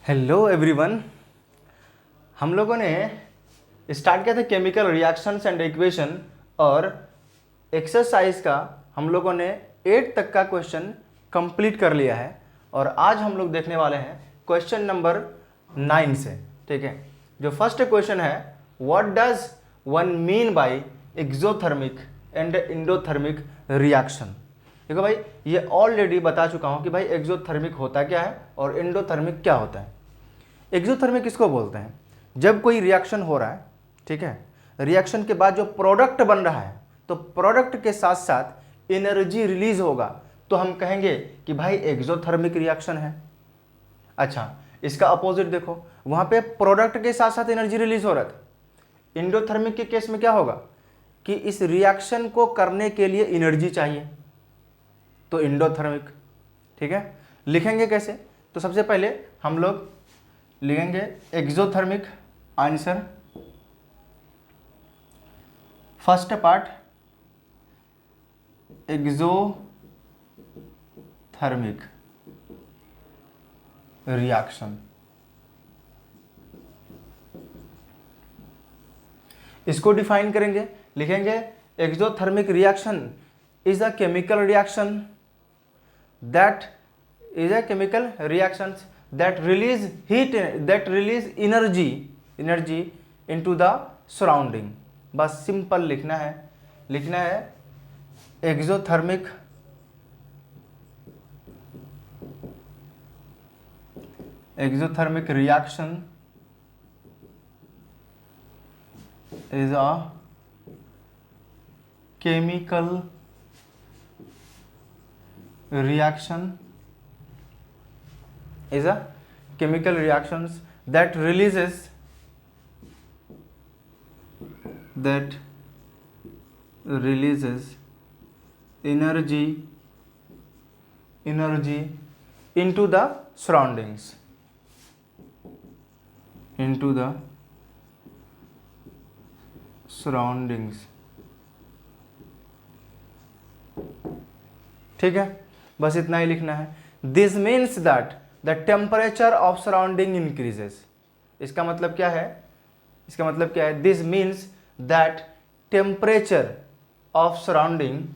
Hello everyone. हम लोगों ने स्टार्ट किया था केमिकल रिएक्शंस एंड इक्वेशन, और एक्सरसाइज का हम लोगों ने 8 तक का क्वेश्चन कंप्लीट कर लिया है। और आज हम लोग देखने वाले हैं क्वेश्चन नंबर 9 से। ठीक है, जो फर्स्ट क्वेश्चन है, what does one mean by exothermic and endothermic reaction. देखो भाई, ये ऑलरेडी बता चुका हूं कि भाई एक्सोथर्मिक होता क्या है और इंडोथर्मिक क्या होता है। एक्सोथर्मिक किसको बोलते हैं? जब कोई रिएक्शन हो रहा है, ठीक है, रिएक्शन के बाद जो प्रोडक्ट बन रहा है, तो प्रोडक्ट के साथ साथ एनर्जी रिलीज होगा, तो हम कहेंगे कि भाई एक्सोथर्मिक रिएक्शन है। अच्छा, इसका अपोजिट देखो, वहां पे प्रोडक्ट के साथ साथ एनर्जी रिलीज हो रहा था। इंडोथर्मिक के केस में क्या होगा कि इस रिएक्शन को करने के लिए एनर्जी चाहिए, तो इंडोथर्मिक। ठीक है, लिखेंगे कैसे? तो सबसे पहले हम लोग लिखेंगे exothermic answer, first part exothermic reaction. इसको डिफाइन करेंगे, लिखेंगे exothermic reaction is a chemical reaction that that release heat, that release energy into the surrounding। बस सिंपल लिखना है exothermic reaction is a chemical reaction that releases energy into the surroundings, ठीक है, बस इतना ही लिखना है। This means that the temperature of surrounding increases. इसका मतलब क्या है? This means that temperature of surrounding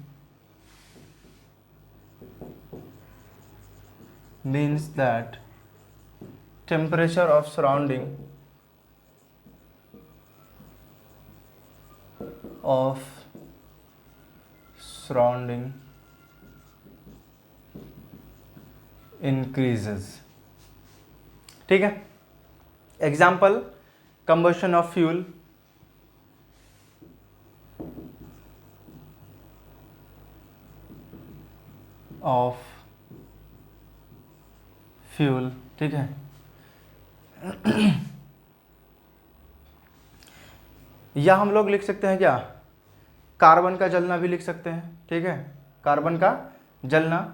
increases। ठीक है, एग्जाम्पल, कंबशन ऑफ फ्यूल, ठीक है। या हम लोग लिख सकते हैं क्या, कार्बन का जलना भी लिख सकते हैं। ठीक है, कार्बन का जलना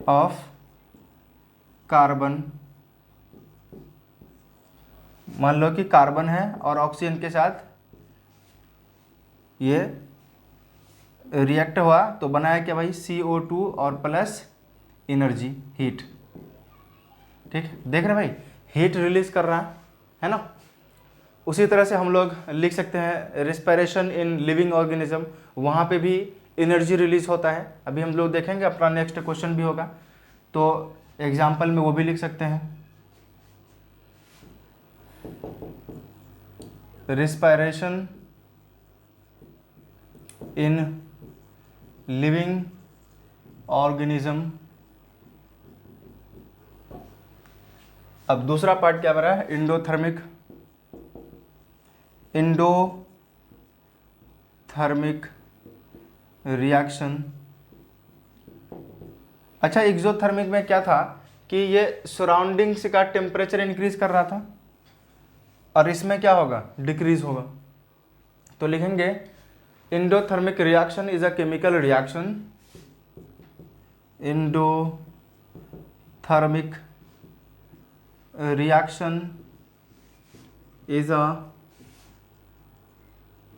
ऑफ कार्बन। मान लो कि कार्बन है और ऑक्सीजन के साथ ये रिएक्ट हुआ, तो बनाया क्या भाई, CO2 और प्लस एनर्जी, हीट। ठीक, देख रहे भाई, हीट रिलीज कर रहा है ना। उसी तरह से हम लोग लिख सकते हैं रेस्पिरेशन इन लिविंग ऑर्गेनिज्म, वहाँ पे भी एनर्जी रिलीज होता है। अभी हम लोग देखेंगे, अपना नेक्स्ट क्वेश्चन भी होगा, तो एग्जाम्पल में वो भी लिख सकते हैं। Respiration in living organism. अब दूसरा पार्ट क्या बना है, इंडोथर्मिक रिएक्शन। अच्छा, एक्सोथर्मिक में क्या था कि ये सराउंडिंग्स का टेम्परेचर इंक्रीज कर रहा था, और इसमें क्या होगा, डिक्रीज होगा। तो लिखेंगे endothermic reaction is a chemical reaction, endothermic reaction is a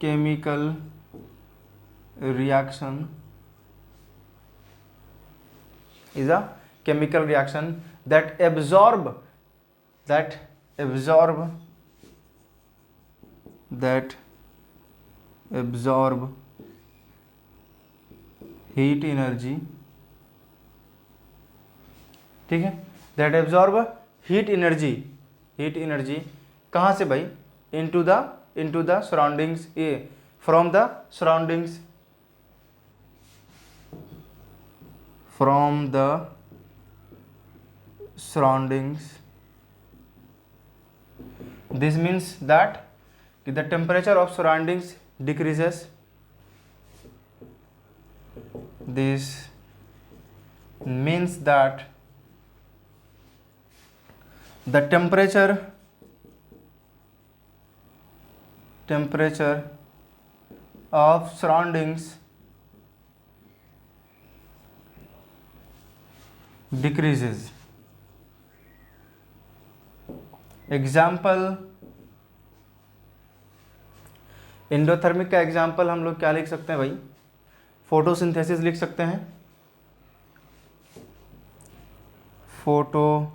chemical reaction is a chemical reaction that absorb that absorb heat energy, ठीक है, that absorb heat energy कहाँ से भाई, into the surroundings, from the surroundings, this means that the temperature of surroundings decreases, this means that the temperature of surroundings decreases. Example, endothermic का example हम लोग क्या लिख सकते हैं भाई, फोटोसिंथेसिस लिख सकते हैं, फोटोसिंथेसिस।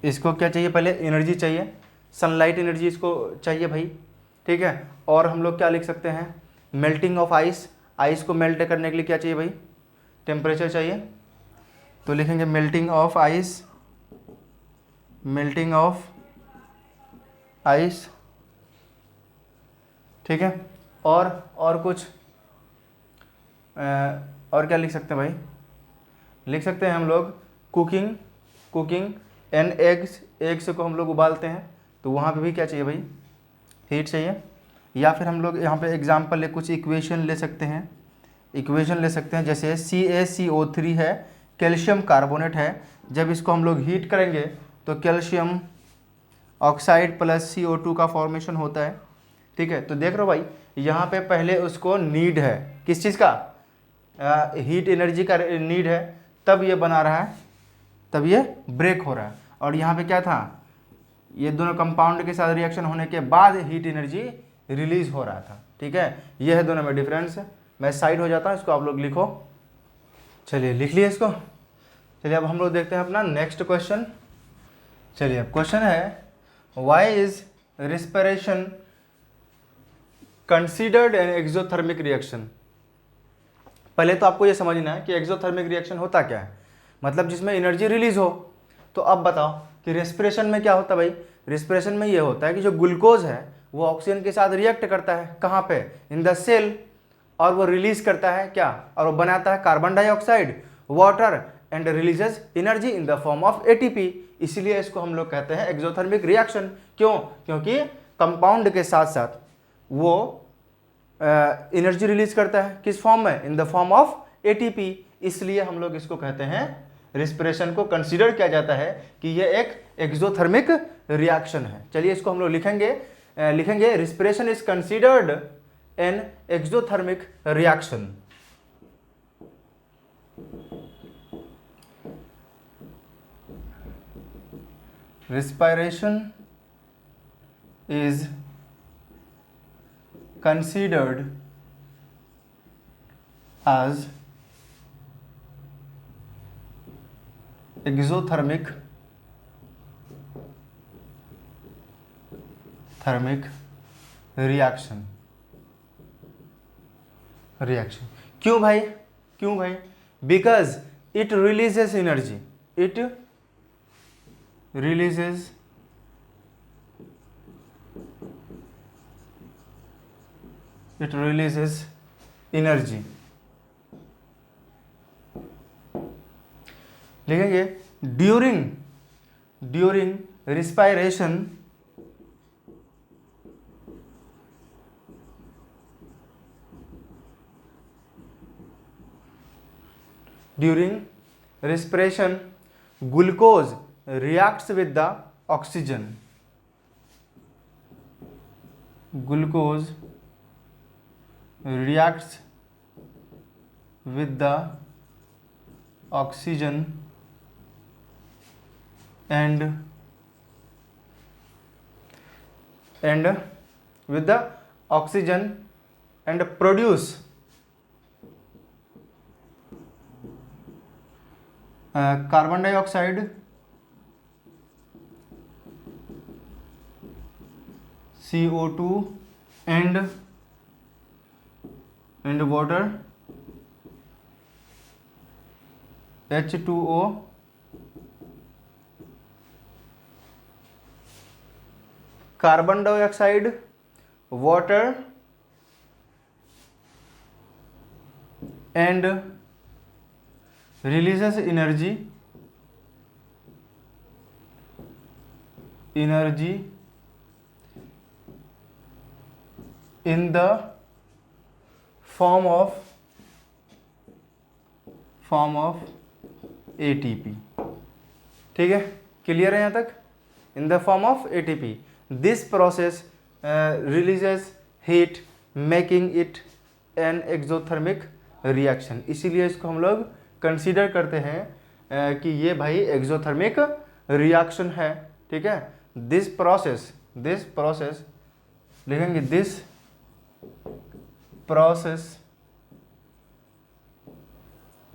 इसको क्या चाहिए, पहले एनर्जी चाहिए, सनलाइट एनर्जी इसको चाहिए भाई, ठीक है। और हम लोग क्या लिख सकते हैं, मेल्टिंग ऑफ आइस, आइस को मेल्ट करने के लिए क्या चाहिए भाई, टेम्परेचर चाहिए, तो लिखेंगे मेल्टिंग ऑफ आइस, ठीक है। और कुछ और क्या लिख सकते हैं भाई, लिख सकते हैं हम लोग कुकिंग एंड एग्स को हम लोग उबालते हैं, तो वहाँ पे भी क्या चाहिए भाई, हीट चाहिए। या फिर हम लोग यहाँ पे एग्जाम्पल कुछ इक्वेशन ले सकते हैं, जैसे CaCO3 है, कैल्शियम कार्बोनेट है, जब इसको हम लोग हीट करेंगे तो कैल्शियम ऑक्साइड प्लस CO2 का फॉर्मेशन होता है, ठीक है। तो देख रहे हो भाई, यहाँ पे पहले उसको नीड है, किस चीज़ का, हीट एनर्जी का नीड है, तब ये बना रहा है, तब ये ब्रेक हो रहा है। और यहाँ पे क्या था, ये दोनों कंपाउंड के साथ रिएक्शन होने के बाद हीट एनर्जी रिलीज हो रहा था, ठीक है। ये है दोनों में डिफरेंस। मैं साइड हो जाता हूँ, इसको आप लोग लिखो, चलिए लिख लिए इसको। चलिए अब हम लोग देखते हैं अपना नेक्स्ट क्वेश्चन। चलिए अब क्वेश्चन है, why is respiration considered an exothermic reaction. पहले तो आपको ये समझना है कि एक्सोथर्मिक रिएक्शन होता क्या है, मतलब जिसमें एनर्जी रिलीज हो। तो अब बताओ कि रेस्पिरेशन में क्या होता है भाई, रेस्पिरेशन में ये होता है कि जो ग्लूकोज है वो ऑक्सीजन के साथ रिएक्ट करता है, कहाँ पे, इन द सेल, और वो रिलीज करता है क्या, और वो बनाता है carbon dioxide, water, and releases energy in the form of ATP। इसीलिए इसको हम लोग कहते हैं एक्सोथर्मिक रिएक्शन। क्यों, क्योंकि कंपाउंड के साथ साथ वो एनर्जी रिलीज करता है, किस फॉर्म में, in the form of ATP। इसलिए हम लोग इसको कहते हैं, रेस्पिरेशन को कंसीडर किया जाता है कि ये एक एक्सोथर्मिक रिएक्शन है। चलिए इसको हम लोग लिखेंगे respiration is considered an exothermic reaction. respiration is considered as exothermic reaction। क्यों भाई, because it releases energy, releases energy। लिखेंगे during respiration glucose reacts with the oxygen, glucose reacts with the oxygen and with the oxygen and produce carbon dioxide, CO2 and water, H2O, carbon dioxide, water and releases energy in the form of ATP। ठीक है, clear है यहाँ तक? In the form of ATP। This process releases heat making it an exothermic reaction. इसीलिए इसको हम लोग consider करते हैं कि ये भाई एक्सोथर्मिक रिएक्शन है। ठीक है, दिस प्रोसेस लिखेंगे, this process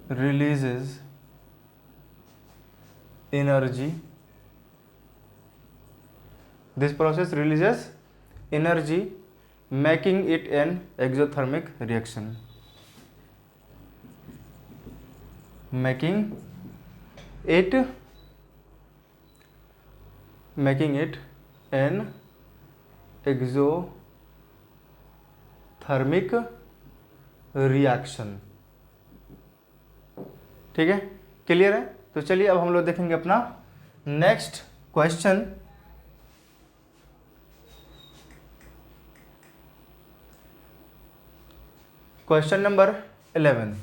releases energy, making it an exothermic reaction, making it an exothermic reaction। ठीक है, क्लियर है? तो चलिए अब हम लोग देखेंगे अपना next question. Question number 11।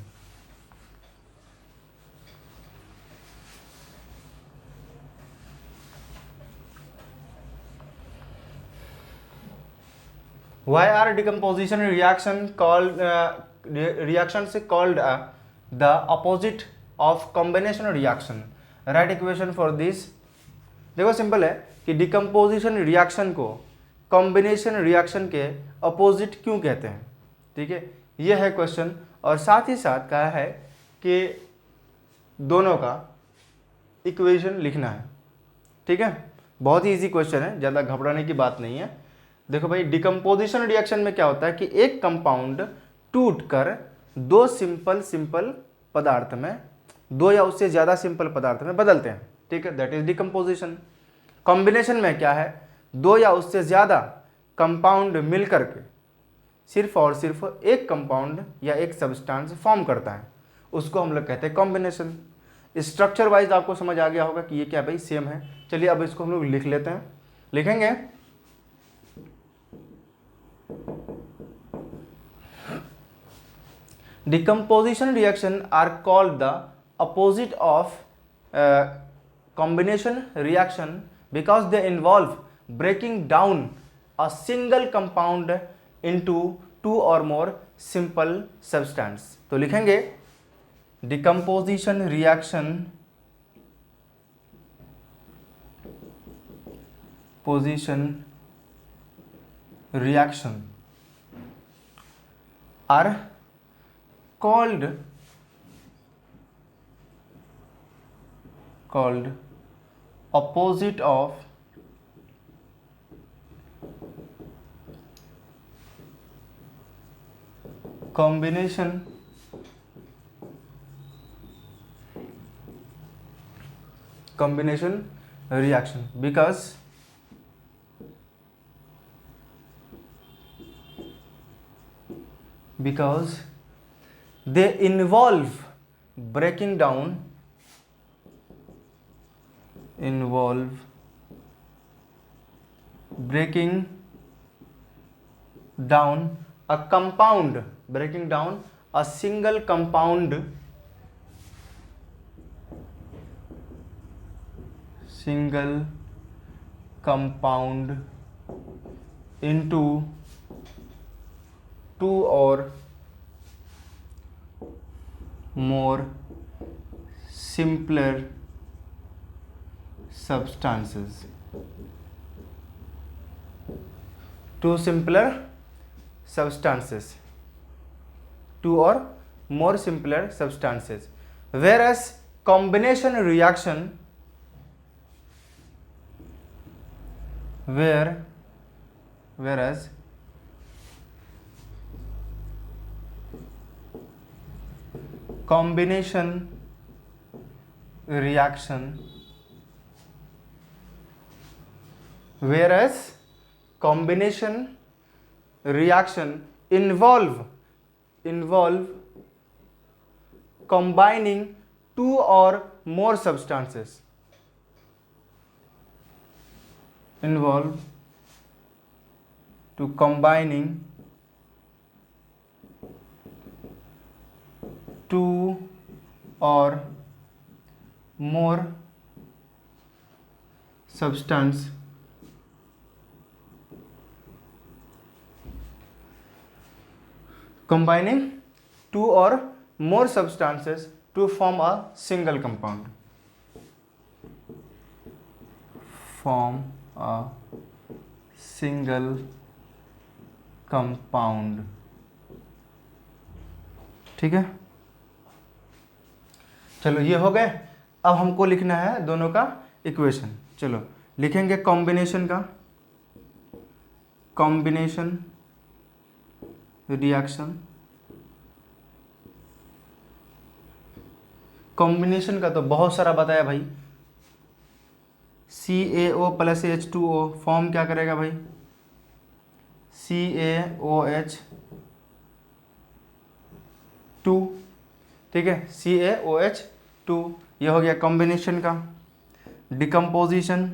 Why are decomposition reactions called the opposite of combination reaction? Write equation for this। देखो सिंपल है कि डिकम्पोजिशन रिएक्शन को कॉम्बिनेशन रिएक्शन के अपोजिट क्यों कहते हैं। ठीक है, यह है क्वेश्चन। और साथ ही साथ कहा है कि दोनों का इक्वेशन लिखना है। ठीक है, बहुत ही इजी क्वेश्चन है, ज़्यादा घबराने की बात नहीं है। देखो भाई, डिकम्पोजिशन रिएक्शन में क्या होता है कि एक कंपाउंड टूटकर दो सिंपल पदार्थ में, दो या उससे ज़्यादा सिंपल पदार्थ में बदलते हैं। ठीक है, दैट इज डिकम्पोजिशन। कॉम्बिनेशन में क्या है, दो या उससे ज़्यादा कंपाउंड मिलकर के सिर्फ और सिर्फ एक कंपाउंड या एक सब्सटेंस फॉर्म करता है, उसको हम लोग कहते हैं कॉम्बिनेशन। स्ट्रक्चर वाइज आपको समझ आ गया होगा कि ये क्या भाई सेम है। चलिए अब इसको हम लोग लिख लेते हैं। लिखेंगे decomposition reaction are called the opposite of combination reaction because they involve breaking down a single compound into two or more simple substance। तो लिखेंगे decomposition reaction are called opposite of combination reaction because they involve breaking down a compound, breaking down a single compound into two or more simpler substances। two simpler substances। two or more simpler substances. Whereas combination reaction, whereas combination reaction, involve combining two or more substances, involve to combining two or more substance, combining two or more substances to form a single compound, form a single compound. ठीक है, चलो ये हो गए। अब हमको लिखना है दोनों का इक्वेशन। चलो लिखेंगे कॉम्बिनेशन का, कॉम्बिनेशन रिएक्शन, कॉम्बिनेशन का तो बहुत सारा बताया भाई। CaO प्लस H2O फॉर्म क्या करेगा भाई, CaOH2, ठीक है, CaOH2, ये हो गया कॉम्बिनेशन का। डिकम्पोजिशन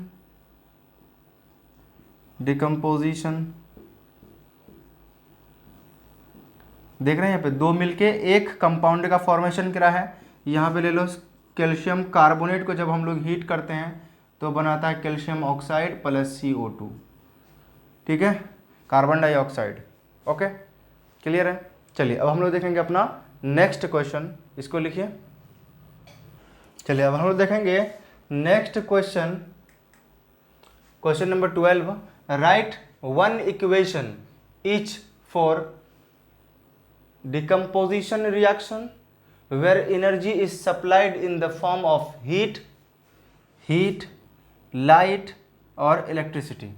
देख रहे हैं यहाँ पे दो मिलके एक कंपाउंड का फॉर्मेशन करा है। यहाँ पे ले लो कैल्शियम कार्बोनेट को जब हम लोग हीट करते हैं तो बनाता है कैल्शियम ऑक्साइड प्लस CO2, ठीक है, कार्बन डाइऑक्साइड। ओके, क्लियर है। चलिए अब हम लोग देखेंगे अपना नेक्स्ट क्वेश्चन, इसको लिखिए। चलिए अब हम लोग देखेंगे next question, question number 12। Right one equation etch for decomposition reaction where energy is supplied in the form of heat, light और electricity।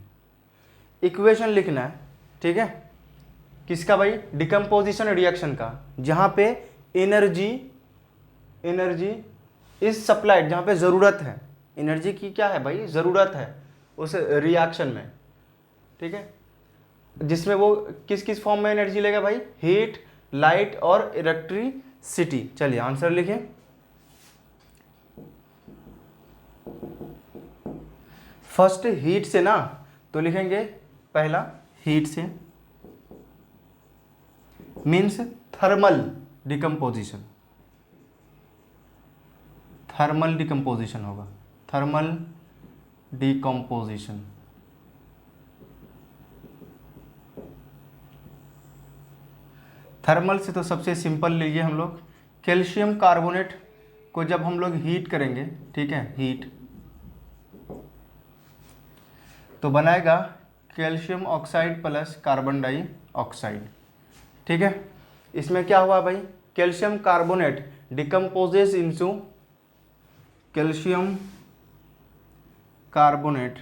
इक्वेशन लिखना है, ठीक है, किसका भाई, डिकम्पोजिशन रिएक्शन का, जहां पे एनर्जी इज सप्लाइड, जहां पे ज़रूरत है, एनर्जी की क्या है भाई, ज़रूरत है उस रिएक्शन में, ठीक है, जिसमें वो किस किस फॉर्म में एनर्जी लेगा भाई, हीट, लाइट और इलेक्ट्रिसिटी। चलिए आंसर लिखिए। फर्स्ट हीट से ना, तो लिखेंगे पहला हीट से, means thermal decomposition, thermal decomposition होगा, थर्मल डिकम्पोजिशन। थर्मल से तो सबसे सिंपल लीजिए हम लोग, कैल्शियम कार्बोनेट को जब हम लोग हीट करेंगे, ठीक है, हीट, तो बनाएगा calcium oxide plus carbon dioxide, ठीक है। इसमें क्या हुआ भाई, calcium carbonate decomposes into, calcium carbonate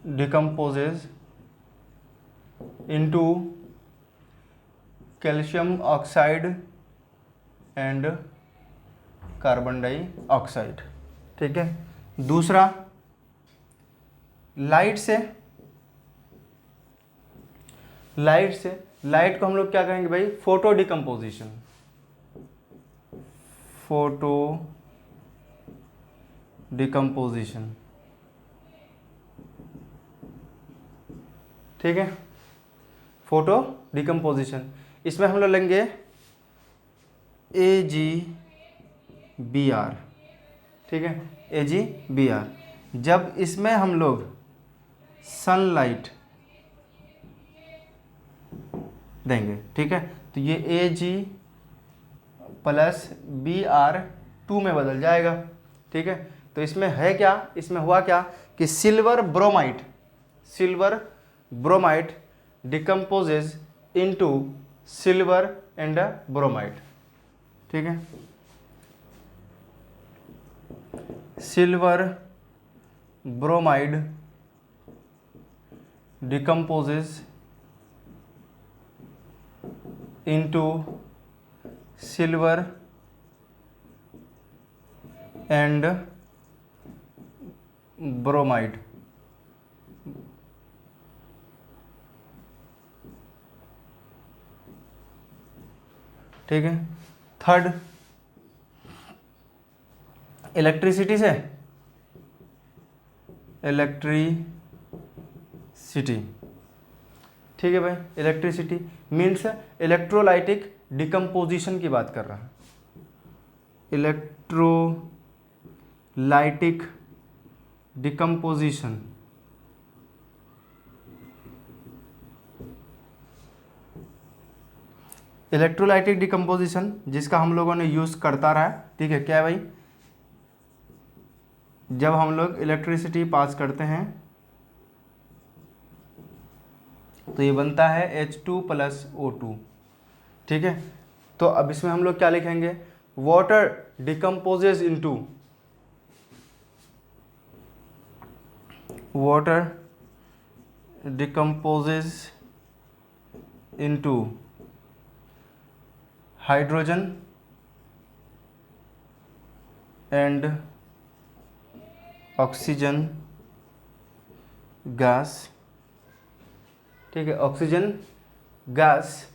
decomposes into calcium oxide and carbon dioxide, ठीक है। दूसरा लाइट से, लाइट को हम लोग क्या कहेंगे भाई, फोटो डिकम्पोजिशन, फोटो डिकम्पोजिशन, ठीक है, फोटो डिकम्पोजिशन। इसमें हम लोग लेंगे AgBr, ठीक है, AgBr। जब इसमें हम लोग सनलाइट देंगे, ठीक है, तो ये Ag प्लस Br 2 में बदल जाएगा, ठीक है। तो इसमें है क्या, इसमें हुआ क्या कि silver bromide decomposes into silver and bromide. ठीक है, silver bromide decomposes into silver and bromide. ठीक है, थर्ड इलेक्ट्रिसिटी से इलेक्ट्रिसिटी। ठीक है भाई, इलेक्ट्रिसिटी मीन्स इलेक्ट्रोलाइटिक डिकम्पोजिशन की बात कर रहा है, इलेक्ट्रोलाइटिक डिकम्पोजिशन। इलेक्ट्रोलाइटिक डिकम्पोजिशन जिसका हम लोगों ने यूज करता रहा है। ठीक है, क्या है भाई, जब हम लोग इलेक्ट्रिसिटी पास करते हैं तो ये बनता है H2 + O2। ठीक है, तो अब इसमें हम लोग क्या लिखेंगे, water decomposes into hydrogen and oxygen gas. ठीक है, oxygen gas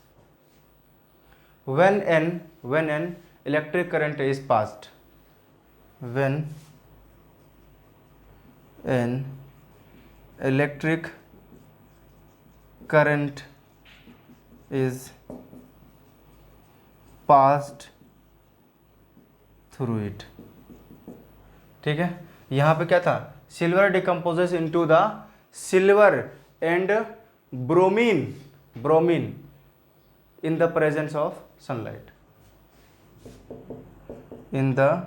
when an electric current is passed, when an electric current is passed through it। ठीक है, यहाँ पे क्या था, silver decomposes into the silver and bromine in the presence of sunlight, in the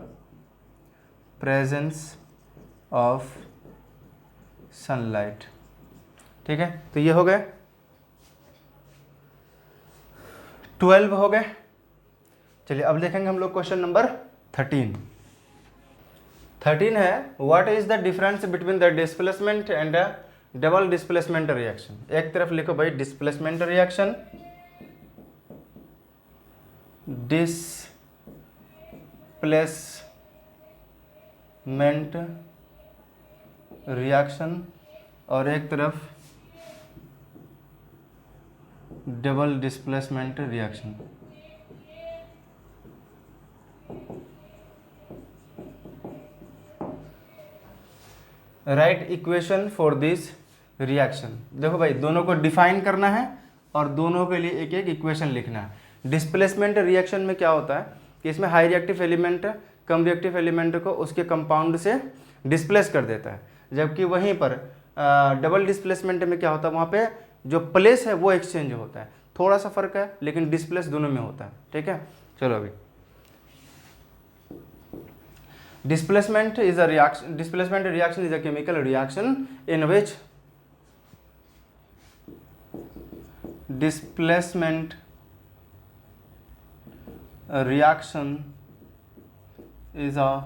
presence of sunlight। ठीक है, तो ये हो गए 12 हो गए। चलिए अब देखेंगे हम लोग क्वेश्चन नंबर 13 है, what is the difference between the displacement and double displacement reaction. एक तरफ लिखो भाई डिस्प्लेसमेंट रिएक्शन, डिस्प्लेसमेंट रिएक्शन और एक तरफ double displacement reaction. Right equation for this reaction. देखो भाई, दोनों को डिफाइन करना है और दोनों के लिए एक एक इक्वेशन लिखना है। डिस्प्लेसमेंट रिएक्शन में क्या होता है कि इसमें हाई रिएक्टिव एलिमेंट कम रिएक्टिव एलिमेंट को उसके कंपाउंड से डिस्प्लेस कर देता है, जबकि वहीं पर डबल डिस्प्लेसमेंट में क्या होता है, वहाँ पे जो प्लेस है वो एक्सचेंज होता है। थोड़ा सा फर्क है लेकिन डिस्प्लेस दोनों में होता है। ठीक है, चलो अभी displacement reaction is a chemical reaction in which displacement reaction is a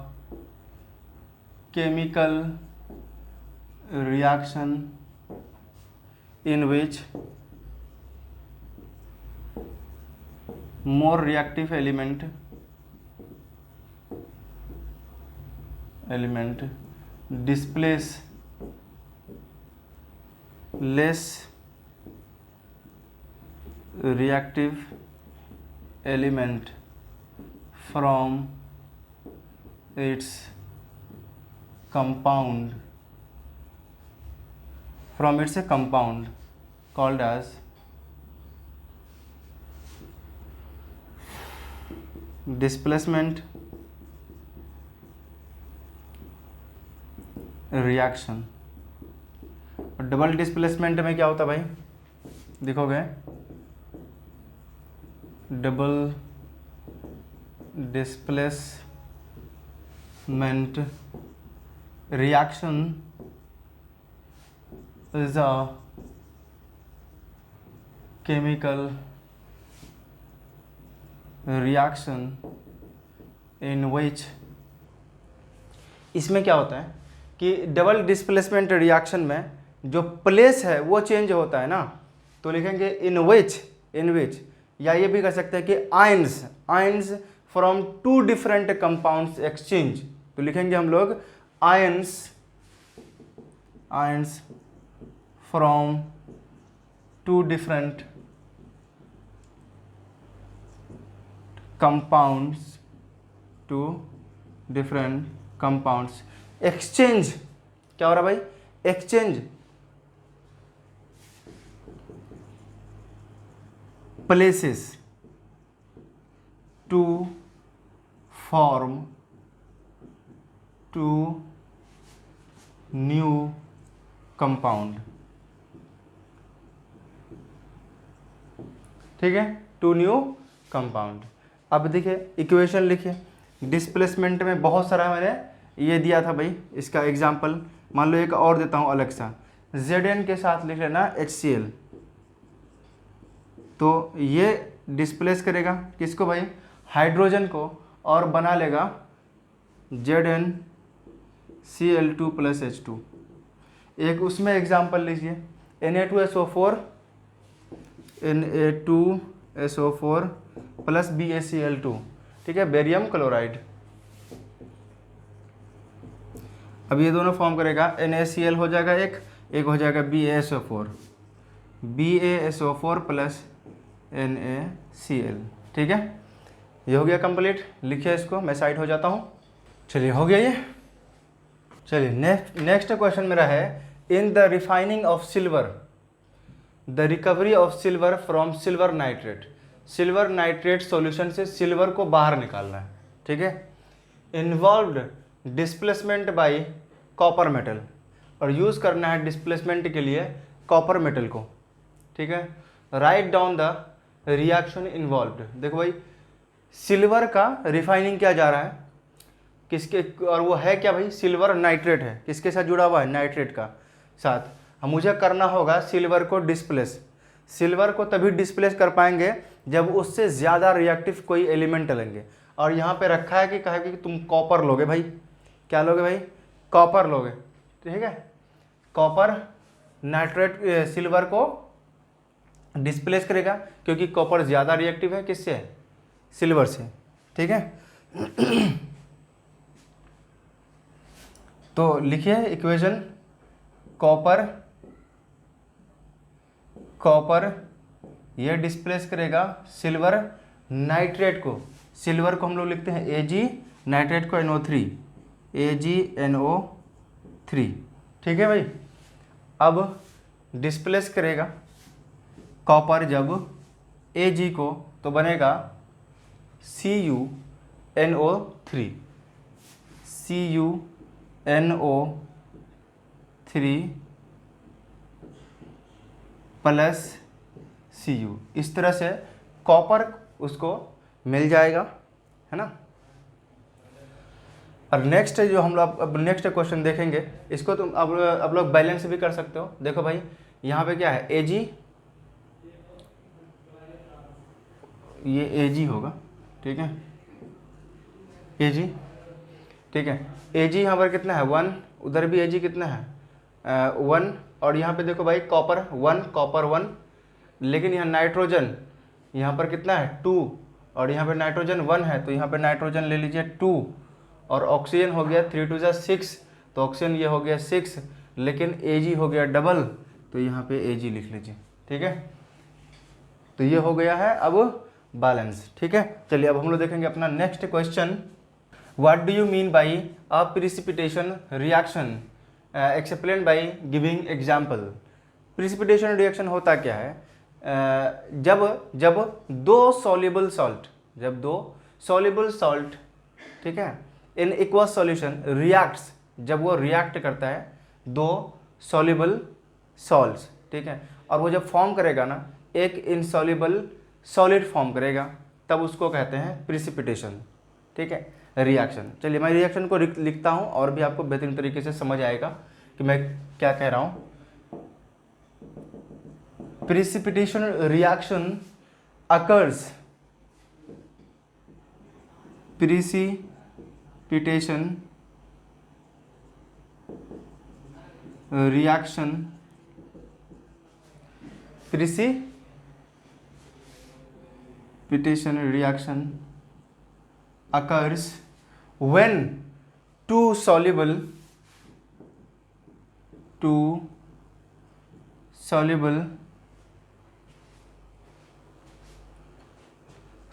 chemical reaction in which more reactive element displace less reactive element from its compound called as displacement reaction। और double displacement में क्या होता है भाई, देखोगे double displacement reaction is a chemical reaction in which, इसमें क्या होता है कि डबल डिस्प्लेसमेंट रिएक्शन में जो प्लेस है वो चेंज होता है ना, तो लिखेंगे इन विच, या ये भी कर सकते हैं कि ions from two different compounds exchange, तो लिखेंगे हम लोग ions from two different compounds exchange. क्या हो रहा भाई? Exchange places to form two new compound, ठीक है, टू न्यू कंपाउंड। अब देखिए इक्वेशन लिखिए, डिस्प्लेसमेंट में बहुत सारा मैंने ये दिया था भाई, इसका एग्जांपल मान लो एक और देता हूँ अलग सा, Zn के साथ लिख लेना HCl, तो ये डिस्प्लेस करेगा किसको भाई? हाइड्रोजन को, और बना लेगा ZnCl2 + H2। एक उसमें एग्जांपल लीजिए Na2SO4 प्लस BaCl2, ठीक है, बेरियम क्लोराइड। अब ये दोनों फॉर्म करेगा NaCl हो जाएगा एक हो जाएगा BaSO4 प्लस NaCl, ठीक है, ये हो गया कंप्लीट। लिखिए इसको, मैं साइड हो जाता हूँ। चलिए हो गया ये। चलिए नेक्स्ट क्वेश्चन मेरा है, in the refining of silver the recovery of silver from silver nitrate, silver nitrate solution से सिल्वर को बाहर निकालना है, ठीक है, involved displacement bye copper metal, और यूज़ करना है डिस्प्लेसमेंट के लिए कॉपर मेटल को, ठीक है। Write down the reaction involved. देखो भाई सिल्वर का रिफाइनिंग किया जा रहा है किसके, और वो है क्या भाई? सिल्वर नाइट्रेट है, किसके साथ जुड़ा हुआ है? नाइट्रेट का साथ। अब मुझे करना होगा सिल्वर को डिस्प्लेस, सिल्वर को तभी डिस्प्लेस कर पाएंगे जब उससे ज़्यादा रिएक्टिव कोई एलिमेंट लेंगे, और यहाँ पे रखा है कि कहा कि तुम कॉपर लोगे भाई। क्या लोगे भाई? कॉपर लोगे, ठीक है। कॉपर नाइट्रेट सिल्वर को डिस्प्लेस करेगा क्योंकि कॉपर ज़्यादा रिएक्टिव है किससे? सिल्वर से, ठीक है। तो लिखिए इक्वेशन, कॉपर ये डिस्प्लेस करेगा सिल्वर नाइट्रेट को, सिल्वर को हम लोग लिखते हैं Ag, नाइट्रेट को NO3, AgNO3, ठीक है भाई। अब डिस्प्लेस करेगा कॉपर जब Ag को, तो बनेगा CuNO3 प्लस Cu, इस तरह से कॉपर उसको मिल जाएगा, है ना। और नेक्स्ट जो हम लोग अब नेक्स्ट क्वेश्चन देखेंगे, इसको तुम अब लोग बैलेंस भी कर सकते हो। देखो भाई यहाँ पे क्या है? Ag, ये Ag होगा, ठीक है, Ag, ठीक है। Ag यहाँ पर कितना है? 1, उधर भी Ag कितना है? 1, और यहाँ पे देखो भाई कॉपर 1, लेकिन यहाँ नाइट्रोजन यहाँ पर कितना है? 2, और यहाँ पे नाइट्रोजन 1 है, तो यहाँ पे नाइट्रोजन ले लीजिए 2, और ऑक्सीजन हो गया 3 × 6, तो ऑक्सीजन ये हो गया 6, लेकिन Ag हो गया डबल, तो यहाँ पे Ag लिख लीजिए, ठीक है। तो ये हो गया है अब बैलेंस, ठीक है। चलिए अब हम लोग देखेंगे अपना next question, what do you mean by a precipitation reaction, explain by giving example. Precipitation reaction होता क्या है? जब दो सॉल्युबल सॉल्ट, ठीक है, इन एक्वस सॉल्यूशन रिएक्ट्स, जब वो रिएक्ट करता है दो सॉल्युबल सॉल्ट्स, ठीक है, और वो जब फॉर्म करेगा ना एक इनसॉल्युबल सॉलिड फॉर्म करेगा, तब उसको कहते हैं प्रिसिपिटेशन, ठीक है। रिएक्शन। चलिए मैं रिएक्शन को लिखता हूँ और भी आपको बेहतरीन तरीके से समझ आएगा कि मैं क्या कह रहा हूँ। Precipitation reaction occurs, precipitation reaction, precipitation reaction occurs when two soluble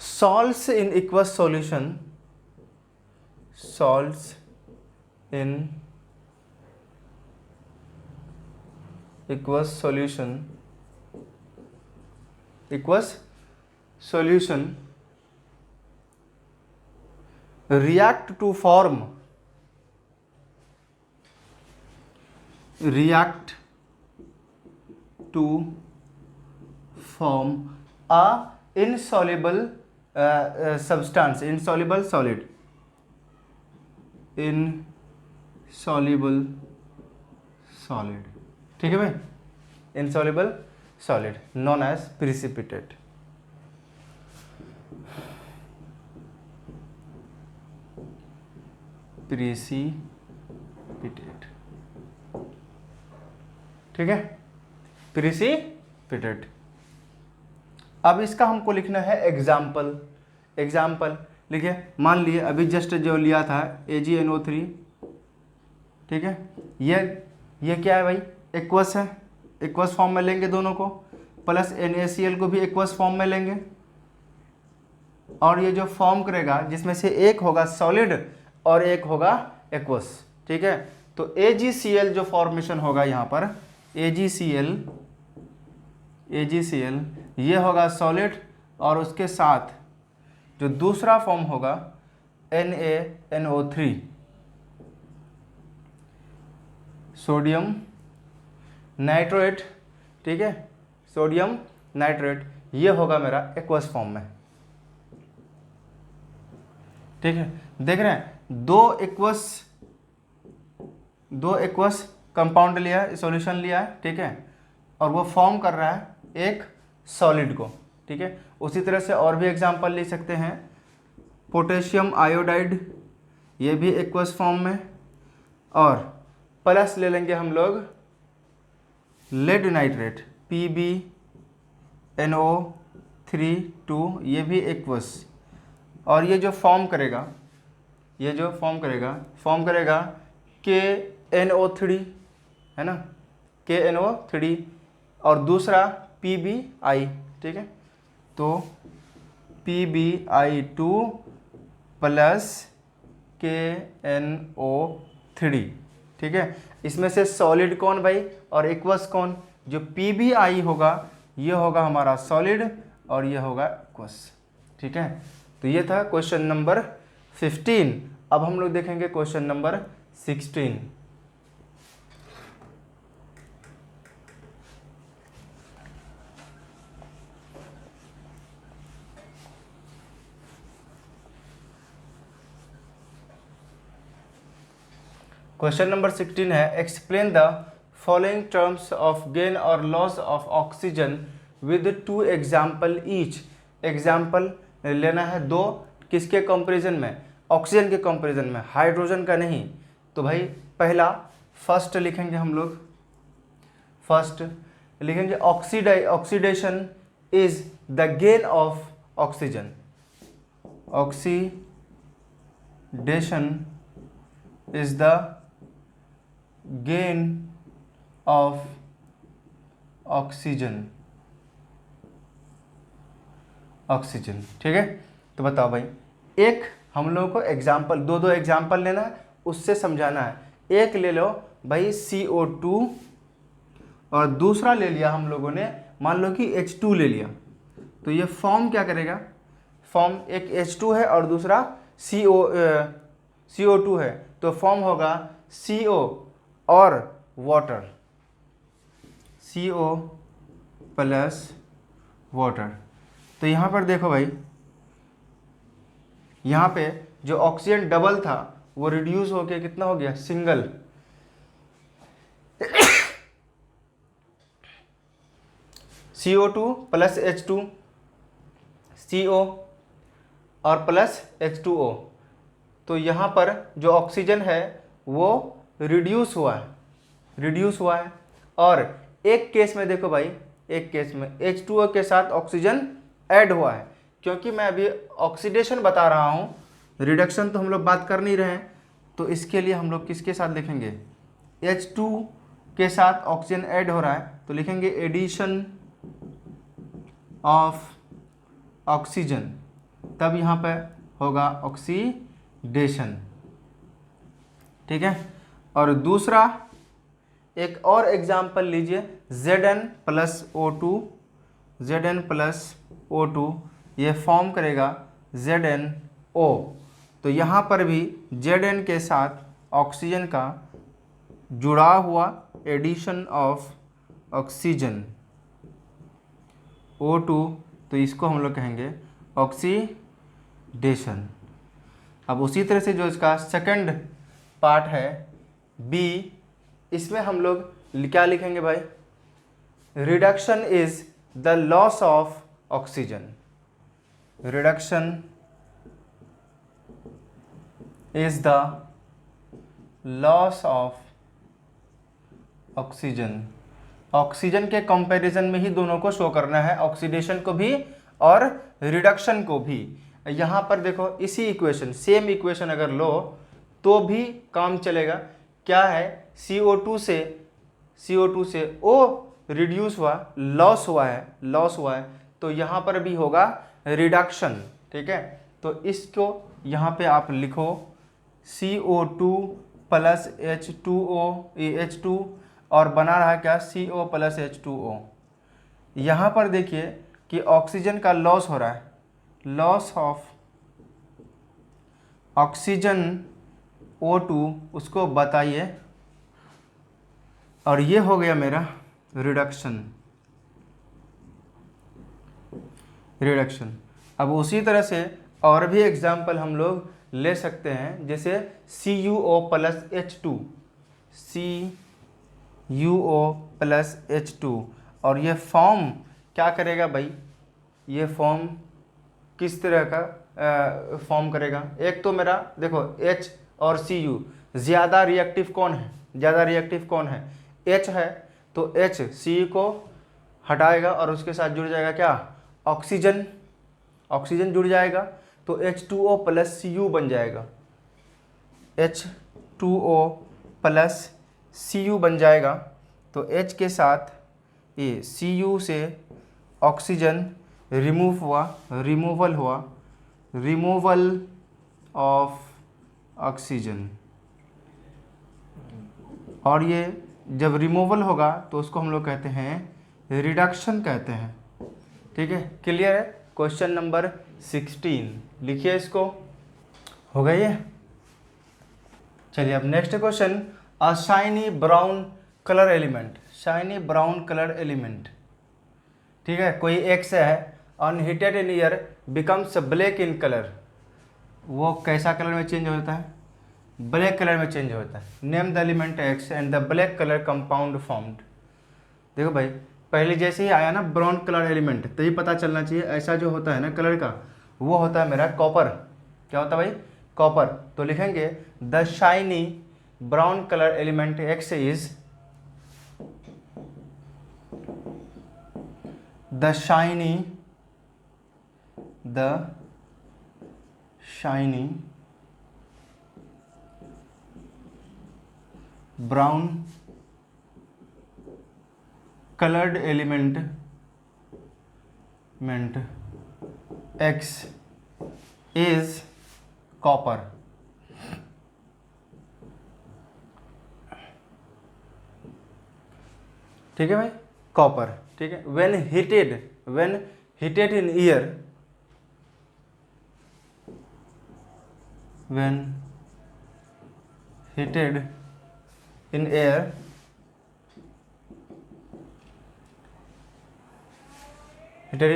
salts in aqueous solution, salts in aqueous solution react to form a insoluble substance, insoluble solid, ठीक है भाई, insoluble solid known as precipitate। Precipitate, ठीक है, precipitate. अब इसका हमको लिखना है एग्जाम्पल। एग्जाम्पल लिखिए, मान लिए अभी जस्ट जो लिया था AgNO3, ठीक है, ये क्या है भाई, एक्वस है, एक्वस फॉर्म में लेंगे दोनों को, प्लस NaCl को भी एक्वस फॉर्म में लेंगे, और ये जो फॉर्म करेगा जिसमें से एक होगा सॉलिड और एक होगा एक्वस, ठीक है। तो AgCl जो फॉर्मेशन होगा यहाँ पर, AgCl ये होगा सॉलिड, और उसके साथ जो दूसरा फॉर्म होगा NaNO3, सोडियम नाइट्रेट, ठीक है, सोडियम नाइट्रेट, ये होगा मेरा एक्वस फॉर्म में, ठीक है। देख रहे हैं, दो एक्वस कंपाउंड लिया है, सॉल्यूशन लिया है, ठीक है, और वो फॉर्म कर रहा है एक सॉलिड को, ठीक है। उसी तरह से और भी एग्जांपल ले सकते हैं, पोटेशियम आयोडाइड, ये भी एक्वस फॉर्म में, और प्लस ले लेंगे हम लोग लेड नाइट्रेट, PbNO3, ये भी एक्वस, और ये जो फॉर्म करेगा KNO3, है ना, KNO3, और दूसरा PbI, ठीक है, तो PbI2 प्लस KNO3, ठीक है। इसमें से सॉलिड कौन भाई और एक्वस कौन, जो PbI होगा ये होगा हमारा सॉलिड और ये होगा एक्वस, ठीक है। तो ये था क्वेश्चन नंबर 15। अब हम लोग देखेंगे क्वेश्चन नंबर 16। क्वेश्चन नंबर 16 है, explain the following terms of gain और loss of oxygen with 2 example each. Example लेना है दो, किसके कंपैरिजन में, ऑक्सीजन के कंपैरिजन में, हाइड्रोजन का नहीं। तो भाई पहला फर्स्ट लिखेंगे हम लोग, फर्स्ट लिखेंगे oxidation is the gain of oxygen, oxidation is the gain of oxygen, oxygen, ठीक है। तो बताओ भाई, एक हम लोगों को एग्जाम्पल, दो एग्जाम्पल लेना है, उससे समझाना है। एक ले लो भाई CO2 और दूसरा ले लिया हम लोगों ने, मान लो कि H2 ले लिया, तो ये फॉर्म क्या करेगा, फॉर्म एक H2 है और दूसरा CO2 है, तो फॉर्म होगा CO और वाटर, CO प्लस वाटर। तो यहाँ पर देखो भाई, यहाँ पे जो ऑक्सीजन डबल था वो रिड्यूस होके कितना हो गया, single. CO2 plus H2, CO और प्लस H2O। तो यहाँ पर जो ऑक्सीजन है वो रिड्यूस हुआ है, और एक केस में देखो भाई, एक केस में H2O के साथ ऑक्सीजन ऐड हुआ है। क्योंकि मैं अभी ऑक्सीडेशन बता रहा हूँ, रिडक्शन तो हम लोग बात कर नहीं रहे हैं, तो इसके लिए हम लोग किसके साथ लिखेंगे, H2 के साथ ऑक्सीजन ऐड हो रहा है तो लिखेंगे एडिशन ऑफ ऑक्सीजन, तब यहाँ पे होगा ऑक्सीडेशन। ठीक है। और दूसरा एक और एग्जाम्पल लीजिए, Zn प्लस O2, ये फॉर्म करेगा ZnO। तो यहाँ पर भी Zn के साथ ऑक्सीजन का जुड़ा हुआ एडिशन ऑफ ऑक्सीजन O2, तो इसको हम लोग कहेंगे ऑक्सीडेशन। अब उसी तरह से जो इसका सेकंड पार्ट है B, इसमें हम लोग क्या लिखेंगे भाई, reduction is the loss of oxygen, reduction is the loss of oxygen. Oxygen के कंपैरिजन में ही दोनों को शो करना है, ऑक्सीडेशन को भी और रिडक्शन को भी। यहाँ पर देखो इसी इक्वेशन, सेम इक्वेशन अगर लो तो भी काम चलेगा। क्या है, CO2 से O रिड्यूस हुआ, लॉस हुआ है, तो यहाँ पर भी होगा रिडक्शन। ठीक है, तो इसको यहाँ पे आप लिखो CO2 प्लस H2 और बना रहा क्या, CO प्लस H2O। यहाँ पर देखिए कि ऑक्सीजन का लॉस हो रहा है, लॉस ऑफ ऑक्सीजन O2, उसको बताइए, और ये हो गया मेरा रिडक्शन। अब उसी तरह से और भी एग्जाम्पल हम लोग ले सकते हैं, जैसे CuO प्लस H2, और ये फॉर्म क्या करेगा भाई, ये फॉर्म किस तरह का फॉर्म करेगा। एक तो मेरा देखो H और Cu, ज़्यादा रिएक्टिव कौन है, H है, तो H C को हटाएगा और उसके साथ जुड़ जाएगा क्या, ऑक्सीजन जुड़ जाएगा, तो H2O प्लस Cu बन जाएगा, H2O प्लस Cu बन जाएगा। तो H के साथ ये Cu से ऑक्सीजन रिमूवल ऑफ ऑक्सीजन, और ये जब रिमूवल होगा तो उसको हम लोग कहते हैं रिडक्शन कहते हैं। ठीक है, क्लियर है। क्वेश्चन नंबर 16 लिखिए, इसको हो गई है। चलिए अब नेक्स्ट क्वेश्चन, अ शाइनी ब्राउन कलर एलिमेंट, ठीक है, कोई एक्स है, unheated in air becomes black in colour, वो कैसा कलर में चेंज होता है, ब्लैक कलर में चेंज होता है। Name the element x and the black colour compound formed. देखो भाई, पहले जैसे ही आया ना ब्राउन कलर एलिमेंट, तो ये पता चलना चाहिए ऐसा जो होता है ना कलर का, वो होता है मेरा कॉपर। क्या होता है भाई, कॉपर। तो लिखेंगे the shiny brown colour element x is the shiny brown colored element X is copper। ठीक है भाई, कॉपर। ठीक है, when heated in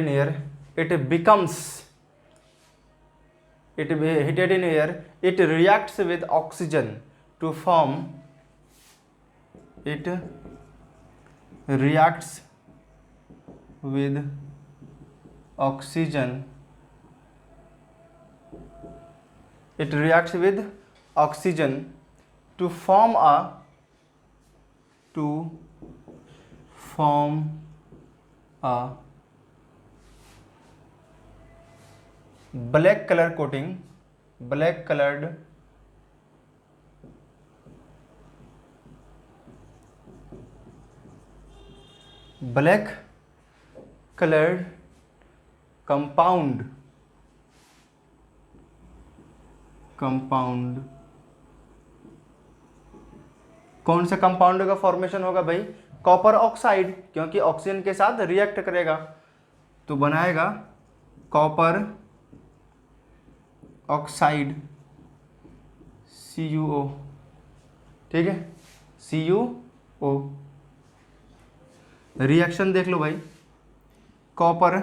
air, it becomes it heated in air, it reacts with oxygen to form, it reacts with oxygen, it reacts with oxygen to form a black color coating, black colored compound कौन सा compound का formation होगा भाई? Copper oxide, क्योंकि oxygen के साथ react करेगा तो बनाएगा कॉपर ऑक्साइड CuO, ठीक है, CuO। रिएक्शन देख लो भाई, कॉपर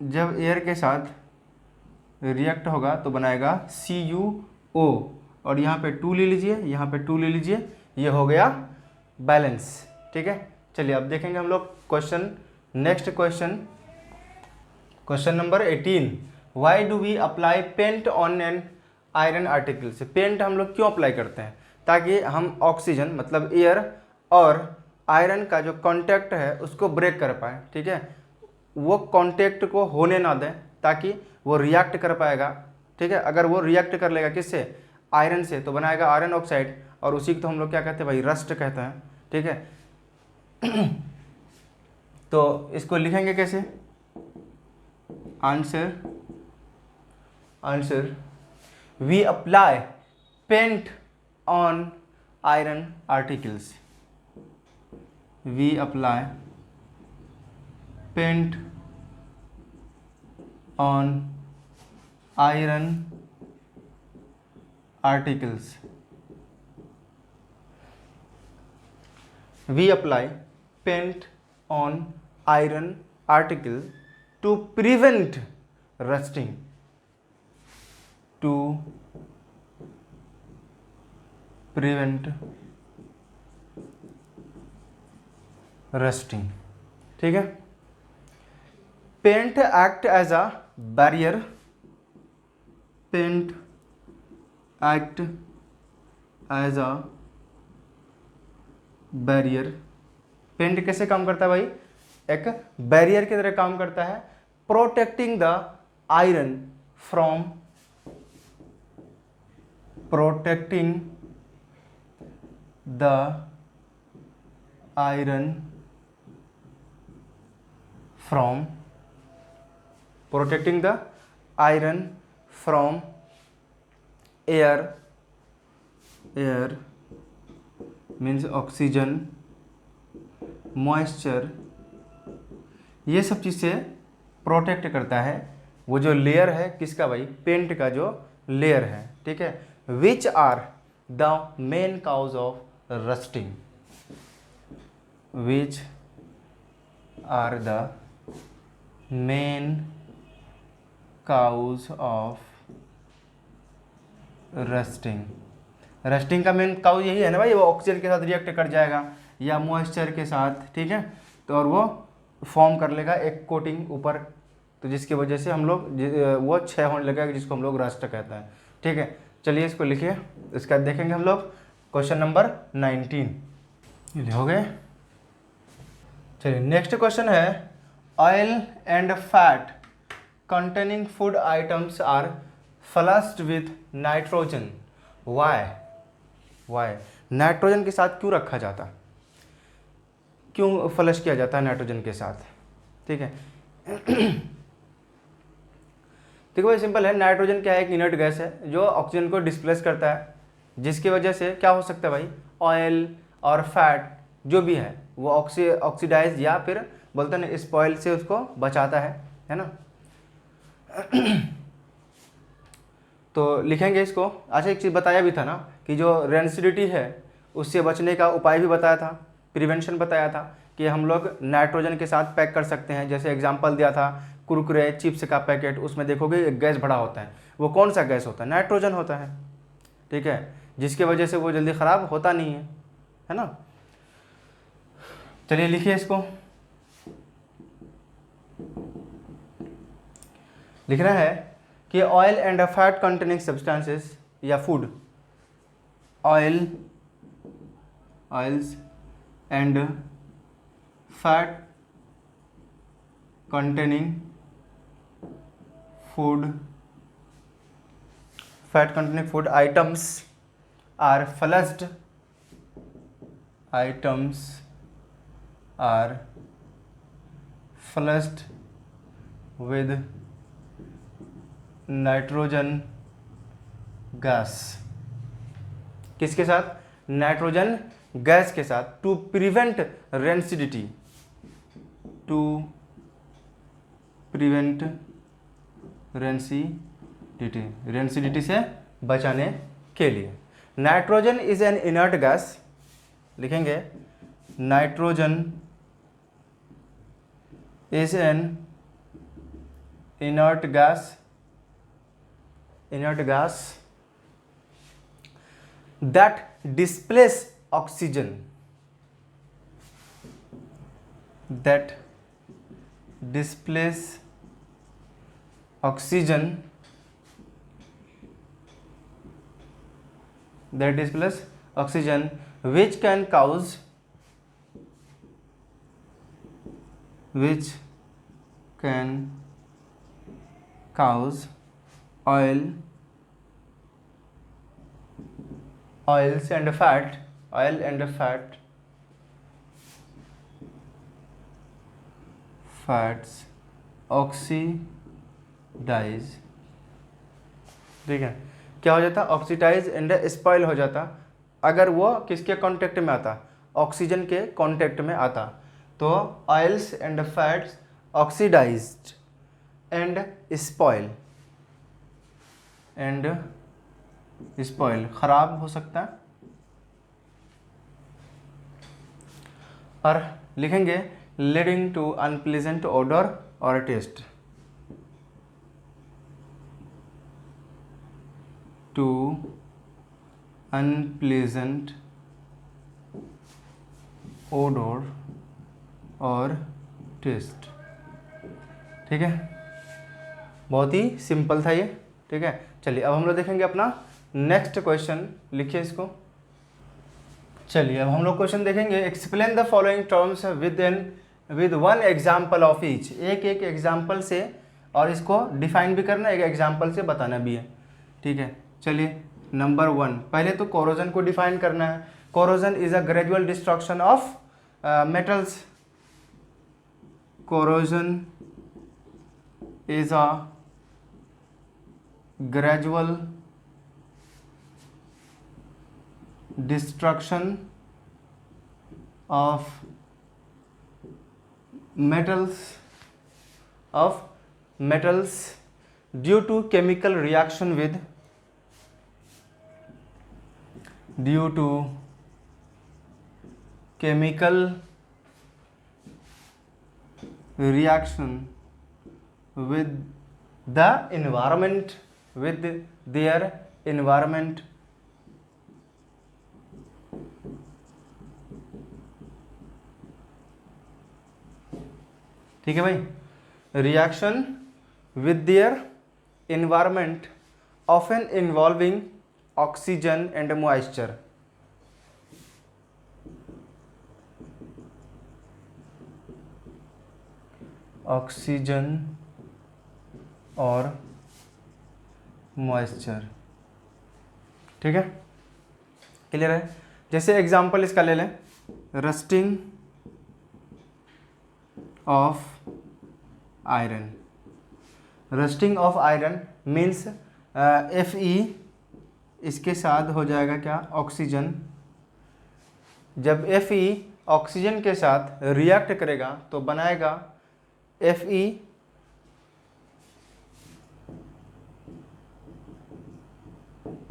जब एयर के साथ रिएक्ट होगा तो बनाएगा CuO, और यहाँ पे 2 ले लीजिए, यहाँ पे 2 ले लीजिए, ये हो गया बैलेंस, ठीक है। चलिए अब देखेंगे हम लोग question, next question number 18, why do we apply paint on an iron article. से पेंट हम लोग क्यों अप्लाई करते हैं? ताकि हम ऑक्सीजन मतलब एयर और आयरन का जो कांटेक्ट है उसको ब्रेक कर पाए, ठीक है, वो कांटेक्ट को होने ना दें ताकि वो रिएक्ट कर पाएगा, ठीक है। अगर वो रिएक्ट कर लेगा किससे? आयरन से, तो बनाएगा आयरन ऑक्साइड, और उसी को तो हम लोग क्या कहते हैं भाई? रस्ट कहते हैं, ठीक है। तो इसको लिखेंगे कैसे? Answer we apply paint on iron articles, we apply paint on iron articles, we apply paint on iron article to prevent rusting, to prevent rusting, ठीक है। Paint act as a barrier, paint act as a barrier. Paint कैसे काम करता है भाई? एक barrier की तरह काम करता है, protecting the iron from, protecting the iron from, protecting the iron from air, air means oxygen, moisture, ये सब चीज़ से प्रोटेक्ट करता है। वो जो लेयर है किसका भाई? पेंट का जो लेयर है, ठीक है। Which are the main cause of rusting, which are the main cause of rusting. Rusting का मेन काउज यही है ना भाई, वो ऑक्सीजन के साथ रिएक्ट कर जाएगा या मॉइस्चर के साथ, ठीक है, तो और वो फॉर्म कर लेगा एक कोटिंग ऊपर, तो जिसकी वजह से हम लोग वो क्षय होने लगेगा, जिसको हम लोग रस्ट कहते हैं, ठीक है। चलिए इसको लिखिए, इसके बाद देखेंगे हम लोग क्वेश्चन नंबर 19। हो गए। चलिए नेक्स्ट क्वेश्चन है, oil and fat containing food items are flushed with nitrogen, why? Nitrogen के साथ क्यों रखा जाता, क्यों फ्लश किया जाता है नाइट्रोजन के साथ, ठीक है। देखो भाई सिंपल है, नाइट्रोजन क्या है? एक इनर्ट गैस है जो ऑक्सीजन को डिस्प्लेस करता है, जिसकी वजह से क्या हो सकता है भाई? ऑयल और फैट जो भी है वो ऑक्सीडाइज या फिर बोलते हैं ना स्पॉइल से उसको बचाता है ना। तो लिखेंगे इसको। अच्छा एक चीज़ बताया भी था ना कि जो रेंसिडिटी है उससे बचने का उपाय भी बताया था, प्रिवेंशन बताया था कि हम लोग नाइट्रोजन के साथ पैक कर सकते हैं। जैसे एग्जांपल दिया था कुरकुरे चिप्स का पैकेट, उसमें देखोगे एक गैस भरा होता है, वो कौन सा गैस होता है? नाइट्रोजन होता है, ठीक है, जिसके वजह से वो जल्दी ख़राब होता नहीं है ना। चलिए लिखिए इसको, लिखना है कि oil and fat containing substances या food, oils and fat containing food items are flushed with nitrogen gas. किसके साथ? नाइट्रोजन गैस के साथ, टू प्रिवेंट रेंसिडिटी, रेंसिडिटी से बचाने के लिए। Nitrogen is an inert gas, लिखेंगे nitrogen is an inert gas that displace oxygen, which can cause oils and fats oxidise, ठीक है, क्या हो जाता? ऑक्सीडाइज एंड स्पॉइल हो जाता अगर वो किसके कांटेक्ट में आता? ऑक्सीजन के कांटेक्ट में आता। तो oils and fats oxidized and spoil, खराब हो सकता है। और लिखेंगे लीडिंग टू अनप्लीजेंट ओडर और टेस्ट, अनप्लीजेंट ओडर और टेस्ट, ठीक है, बहुत ही सिंपल था ये, ठीक है। चलिए अब हम लोग देखेंगे अपना नेक्स्ट क्वेश्चन, लिखिए इसको। चलिए अब हम लोग क्वेश्चन देखेंगे, explain the following terms with one example of each, एक एग्जाम्पल से, और इसको डिफाइन भी करना, एक एग्जाम्पल से बताना भी है, ठीक है। चलिए नंबर 1, पहले तो कोरोजन को डिफाइन करना है। Corrosion is a gradual destruction of metals, corrosion is a gradual destruction of metals due to chemical reaction with the environment, with their environment, ठीक है भाई, reaction with their environment often involving oxygen and moisture, oxygen और moisture, ठीक है, clear है। जैसे example इसका ले लें, rusting of iron, rusting of iron means Fe इसके साथ हो जाएगा क्या, ऑक्सीजन। जब Fe ऑक्सीजन के साथ रिएक्ट करेगा तो बनाएगा Fe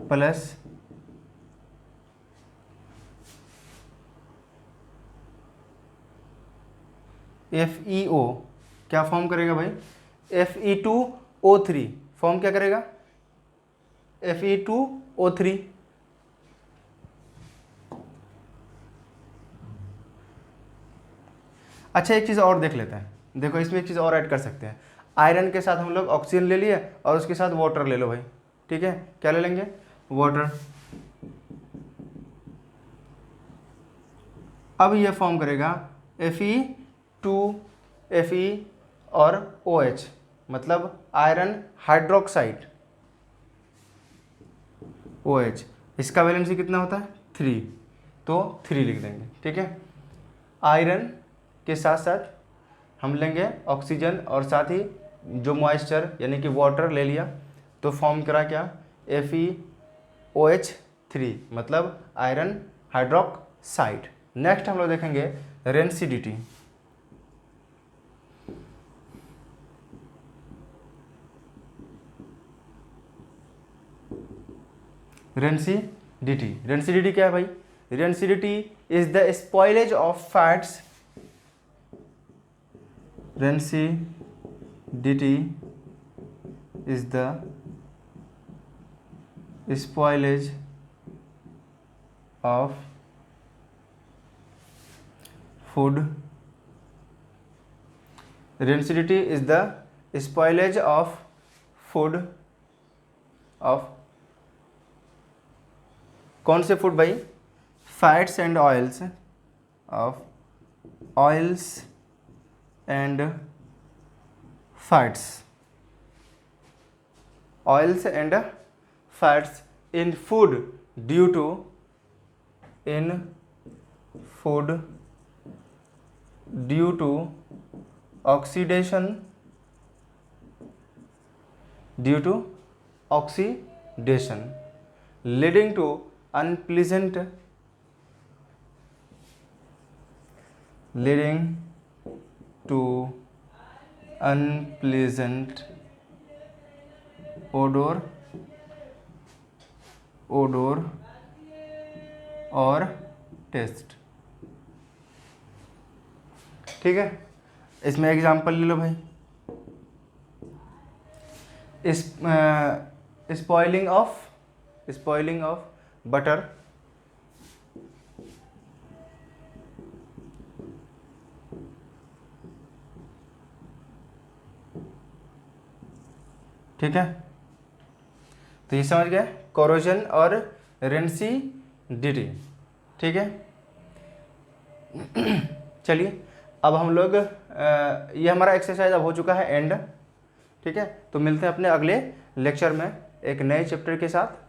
प्लस FeO, क्या फॉर्म करेगा भाई, Fe2O3 फॉर्म क्या करेगा, Fe2O3। अच्छा एक चीज़ और देख लेते हैं, देखो इसमें एक चीज़ और ऐड कर सकते हैं। आयरन के साथ हम लोग ऑक्सीजन ले लिए और उसके साथ वाटर ले लो भाई, ठीक है, क्या ले लेंगे, वाटर। अब ये फॉर्म करेगा Fe और OH, मतलब आयरन हाइड्रोक्साइड OH। इसका वैलेंसी कितना होता है 3, तो 3 लिख देंगे, ठीक है। आयरन के साथ साथ हम लेंगे ऑक्सीजन और साथ ही जो मॉइस्चर यानी कि वाटर ले लिया, तो फॉर्म करा क्या, FeOH3, मतलब आयरन हाइड्रोक्साइड। नेक्स्ट हम लोग देखेंगे रेंसिडिटी। रेंसिडिटी क्या है भाई, rancidity is the spoilage of fats, rancidity is the spoilage of food, rancidity is the spoilage of food of कौन से फूड भाई, fats and oils, of oils and fats, oils and fats in food due to oxidation, leading to unpleasant odor और taste, ठीक है। इसमें example ले लो भाई, spoiling of butter, ठीक है, तो ये समझ गए, कोरोजन और रेंसिडिटी, ठीक है। चलिए अब हम लोग ये हमारा एक्सरसाइज अब हो चुका है एंड, ठीक है। तो मिलते हैं अपने अगले लेक्चर में एक नए चैप्टर के साथ।